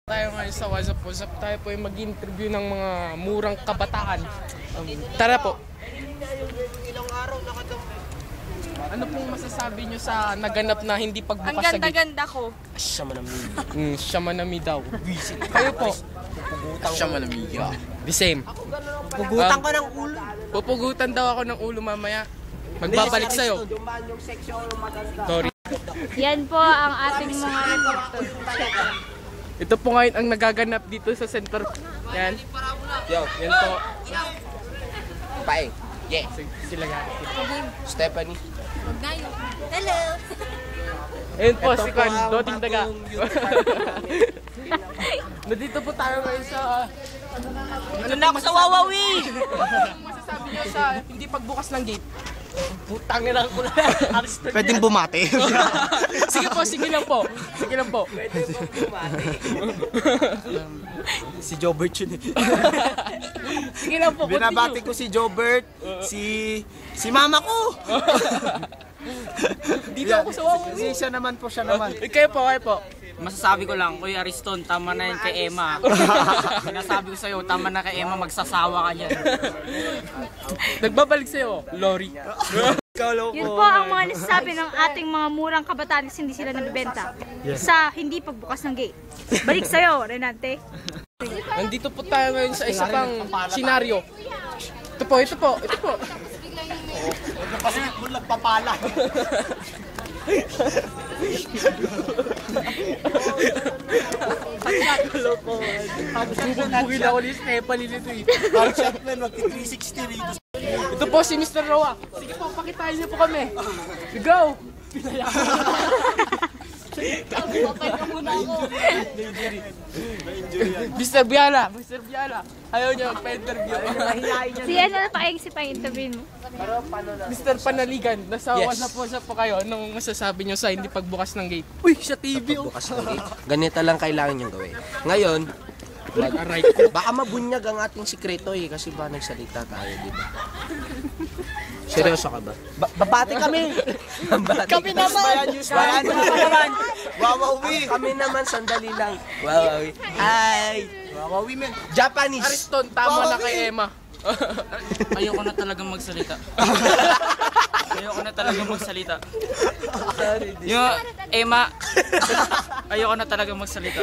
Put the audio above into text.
Tayo ngayon sa WhatsApp. Tayo po ay mag-interview ng mga murang kabataan. Tara po. Ano pong masasabi nyo sa naganap na hindi pagbukas sa gate? Ang ganda-ganda ko. Siya manami. Siya manami daw. Kayo po. Siya manami. The same. Pugutan ko ng ulo. Pupugutan daw ako ng ulo mamaya. Magbabalik sa'yo. Sorry. Yan po ang ating mga reporter. Ito po ngayon ang nagaganap dito sa center. Yan. Yan po. Paeng. Yeah. Sila nga. Stephanie. Hello! Ayun po, si Kwan, Doting Daga. Nandito po tayo ngayon sa... Ano na ako sa Wawawi? Ano masasabi nyo sa hindi pagbukas ng gate? Putangin lang ko na. Pwedeng bumati. Sige po, sige lang po. Sige lang po. Si Jobert yun eh. Sige lang po. Binabati ko si Jobert, si mama ko. Dito ako sa Wawawi. Siya naman po, siya naman. Kayo po, kayo po. Masasabi ko lang, Kuya Ariston, tama na yan kay Emma. Sinasabi ko sa'yo, tama na kay Emma, magsasawa ka niyan. Nagbabalik sa'yo, Lori. Yun po ang mga nasasabi ng ating mga murang kabataan kasi hindi sila nagbebenta sa hindi pagbukas ng gate. Balik sa'yo, Renante. Nandito po tayo ngayon sa isa pang senaryo. Ito po. Kasi nagpapala. Bubugin ako ni Stephanie nito eh. Parang shotman, magti-360 rito. Ito po si Mr. Roa. Sige po, pakitain niyo po kami. Go! Mr. Biala. Ayaw niyo magpa-interview. Si ano na pa-interview mo? Mr. Panaligan, nasa WhatsApp po kayo. Anong masasabi niyo sa hindi pagbukas ng gate? Uy, sa TV oh. Bukas na gate. Ganito lang kailangan niyong gawin. Ngayon, baka mabunyag ang ating sikreto eh. Kasi ba nagsalita tayo, di ba? Seryoso ka ba? Babati kami! Kami naman! Wawawi! Kami naman, sandali lang. Wawawi. Hi! Wawawi men. Japanese! Ariston, tama na kay Emma. Ayoko na talagang magsalita. Yung Emma, ayoko na talagang magsalita.